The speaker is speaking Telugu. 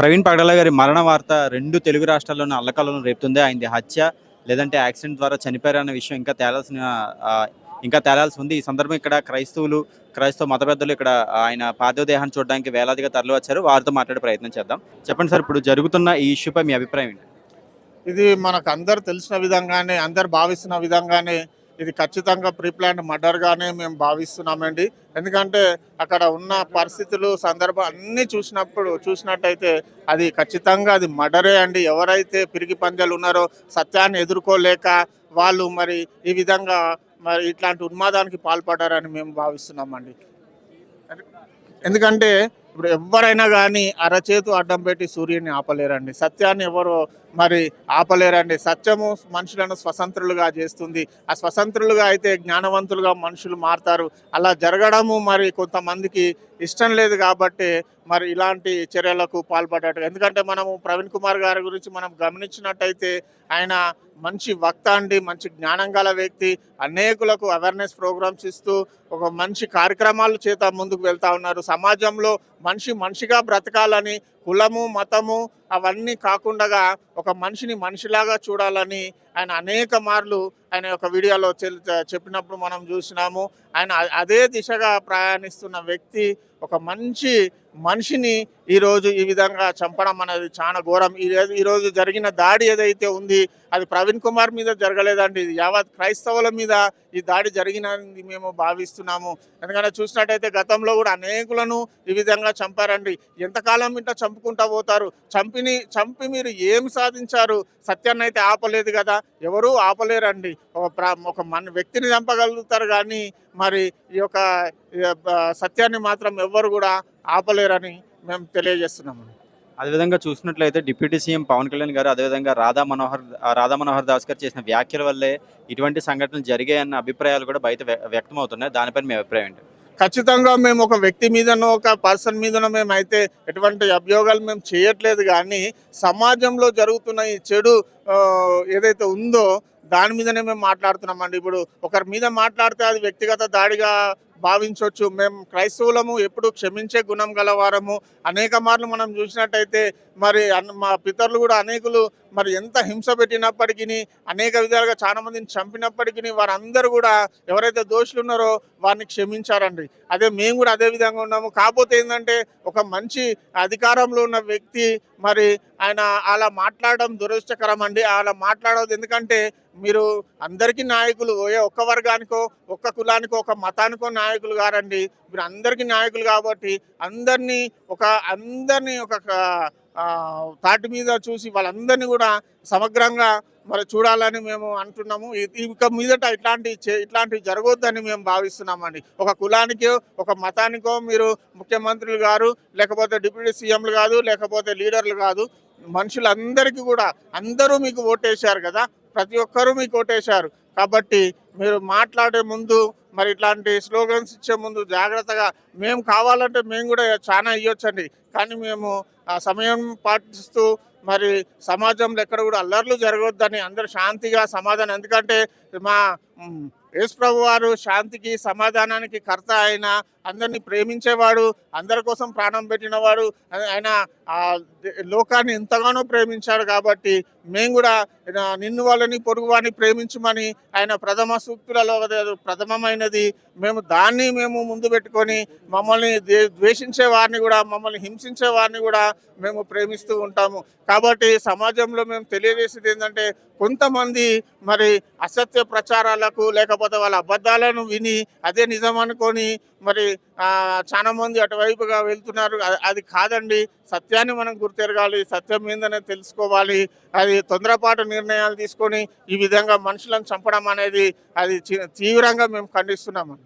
ప్రవీణ్ పగడాల గారి మరణ వార్త 2 తెలుగు రాష్ట్రాల్లోనూ అల్లకల్లోలం రేపుతుంది. ఆయనది హత్య లేదంటే యాక్సిడెంట్ ద్వారా చనిపోయారన్న విషయం ఇంకా తేలాల్సి ఉంది. ఈ సందర్భం ఇక్కడ క్రైస్తవ మత పెద్దలు ఇక్కడ ఆయన పార్థివ దేహాన్ని చూడడానికి వేలాదిగా తరలివచ్చారు. వారితో మాట్లాడే ప్రయత్నం చేద్దాం. చెప్పండి సార్, ఇప్పుడు జరుగుతున్న ఈ ఇష్యూపై మీ అభిప్రాయం ఏంటి? ఇది మనకు అందరు తెలిసిన విధంగానే, అందరు భావిస్తున్న విధంగానే ఇది ఖచ్చితంగా ప్రీప్లాన్డ్ మర్డర్గానే మేము భావిస్తున్నామండి. ఎందుకంటే అక్కడ ఉన్న పరిస్థితులు, సందర్భం అన్నీ చూసినట్టయితే అది ఖచ్చితంగా అది మర్డరే అండి. ఎవరైతే పిరికి పంజలు ఉన్నారో, సత్యాన్ని ఎదుర్కోలేక వాళ్ళు మరి ఈ విధంగా మరి ఇట్లాంటి ఉన్మాదానికి పాల్పడ్డారని మేము భావిస్తున్నామండి. ఎందుకంటే ఇప్పుడు ఎవరైనా కానీ అరచేతు అడ్డం పెట్టి సూర్యుని ఆపలేరండి. సత్యాన్ని ఎవరు మరి ఆపలేరండి. సత్యము మనుషులను స్వతంత్రులుగా చేస్తుంది. ఆ స్వతంత్రులుగా అయితే జ్ఞానవంతులుగా మనుషులు మారుతారు. అలా జరగడము మరి కొంతమందికి ఇష్టం లేదు కాబట్టి మరి ఇలాంటి చర్యలకు పాల్పడ్డట్టు. ఎందుకంటే మనము ప్రవీణ్ కుమార్ గారి గురించి మనం గమనించినట్టయితే ఆయన మంచి వక్త అండి, మంచి జ్ఞానం గల వ్యక్తి. అనేకులకు అవేర్నెస్ ప్రోగ్రామ్స్ ఇస్తూ ఒక మంచి కార్యక్రమాలు చేత ముందుకు వెళ్తూ ఉన్నారు. సమాజంలో మనిషిగా బ్రతకాలని, కులము మతము అవన్నీ కాకుండా ఒక మనిషిని మనిషిలాగా చూడాలని ఆయన అనేక మార్లు ఆయన యొక్క వీడియోలో చెప్పినప్పుడు మనం చూసినాము. ఆయన అదే దిశగా ప్రయాణిస్తున్న వ్యక్తి ఒక మంచి మనిషిని ఈరోజు ఈ విధంగా చంపడం అనేది చాలా ఘోరం. ఈరోజు జరిగిన దాడి ఏదైతే ఉంది అది ప్రవీణ్ కుమార్ మీద జరగలేదండి, ఇది యావత్ క్రైస్తవుల మీద ఈ దాడి జరిగినది మేము భావిస్తున్నాము. ఎందుకంటే చూసినట్టయితే గతంలో కూడా అనేకులను ఈ విధంగా చంపారండి. ఎంతకాలం ఇంట చంపుకుంటా పోతారు? చంపి మీరు ఏమి సాధించారు? సత్యాన్ని అయితే ఆపలేదు కదా, ఎవరూ ఆపలేరండి. ఒక వ్యక్తిని చంపగలుగుతారు కానీ మరి ఈ యొక్క సత్యాన్ని మాత్రం ఎవ్వరు కూడా ఆపలేరని మేము తెలియజేస్తున్నాము. అదేవిధంగా చూసినట్లయితే డిప్యూటీ సీఎం పవన్ కళ్యాణ్ గారు, అదేవిధంగా రాధా మనోహర్ దాస్ గారు చేసిన వ్యాఖ్యల వల్లే ఇటువంటి సంఘటనలు జరిగాయన్న అభిప్రాయాలు కూడా బయట వ్యక్తం అవుతున్నాయి. దానిపైన మీ అభిప్రాయం ఏంటి? ఖచ్చితంగా మేము ఒక వ్యక్తి మీదనో ఒక పర్సన్ మీదనో మేమైతే ఎటువంటి అభియోగాలు మేము చేయట్లేదు, కానీ సమాజంలో జరుగుతున్న ఈ చెడు ఏదైతే ఉందో దాని మీదనే మేము మాట్లాడుతున్నామండి. ఇప్పుడు ఒకరి మీద మాట్లాడితే అది వ్యక్తిగత దాడిగా భావించవచ్చు. మేము క్రైస్తవులము, ఎప్పుడు క్షమించే గుణం గలవారము. అనేక మార్లు మనం చూసినట్టయితే మరి మా పితరులు కూడా అనేకులు మరి ఎంత హింస పెట్టినప్పటికీ, అనేక విధాలుగా చాలా మందిని చంపినప్పటికీ వారందరూ కూడా ఎవరైతే దోషులు ఉన్నారో వారిని క్షమించారండి. మేము కూడా అదే విధంగా ఉన్నాము. కాకపోతే ఏంటంటే ఒక మంచి అధికారంలో ఉన్న వ్యక్తి మరి ఆయన అలా మాట్లాడడం దురదృష్టకరం అండి. అలా మాట్లాడవద్దు. ఎందుకంటే మీరు అందరికీ నాయకులు, ఒక్క వర్గానికో, ఒక్క కులానికో, ఒక మతానికో నాయకులు గారండి. మీరు అందరికీ నాయకులు కాబట్టి అందరినీ ఒక తాటి మీద చూసి వాళ్ళందరినీ కూడా సమగ్రంగా మరి చూడాలని మేము అంటున్నాము. ఇక మీదట ఇట్లాంటివి జరగొద్దని మేము భావిస్తున్నామండి. ఒక కులానికో, ఒక మతానికో మీరు ముఖ్యమంత్రులు గారు, లేకపోతే డిప్యూటీ సీఎంలు కాదు, లేకపోతే లీడర్లు కాదు, మనుషులందరికీ కూడా అందరూ మీకు ఓటేశారు కదా, ప్రతి ఒక్కరూ మీకు ఓటేశారు. కాబట్టి మీరు మాట్లాడే ముందు మరి ఇట్లాంటి స్లోగన్స్ ఇచ్చే ముందు జాగ్రత్తగా, మేము కావాలంటే మేము కూడా చాలా ఇవ్వచ్చండి, కానీ మేము సమయం పాటిస్తూ మరి సమాజంలో ఎక్కడ కూడా అల్లర్లు జరగొద్దని అందరూ శాంతిగా సమాధానం. ఎందుకంటే మా యేసు ప్రభు వారు శాంతికి సమాధానానికి కర్త. ఆయన అందరినీ ప్రేమించేవాడు, అందరి కోసం ప్రాణం పెట్టినవాడు. ఆయన లోకాన్ని ఎంతగానో ప్రేమించాడు. కాబట్టి మేము కూడా నిన్ను వాళ్ళని పొరుగు వారిని ప్రేమించమని ఆయన ప్రథమ సూక్తులలో ప్రథమమైనది. మేము ముందు పెట్టుకొని మమ్మల్ని ద్వేషించే వారిని కూడా, మమ్మల్ని హింసించే వారిని కూడా మేము ప్రేమిస్తూ ఉంటాము. కాబట్టి సమాజంలో మేము తెలియజేసేది ఏంటంటే, కొంతమంది మరి అసత్య ప్రచారాలకు, లేకపోతే వాళ్ళ అబద్ధాలను విని అదే నిజం అనుకొని మరి చాలా మంది అటువైపుగా వెళ్తున్నారు. అది కాదండి. సత్యాన్ని మనం గుర్తెరగాలి, సత్యం మీదనే తెలుసుకోవాలి. అది తొందరపాటు నిర్ణయాలు తీసుకొని ఈ విధంగా మనుషులను చంపడం అనేది అది తీవ్రంగా మేము ఖండిస్తున్నాము.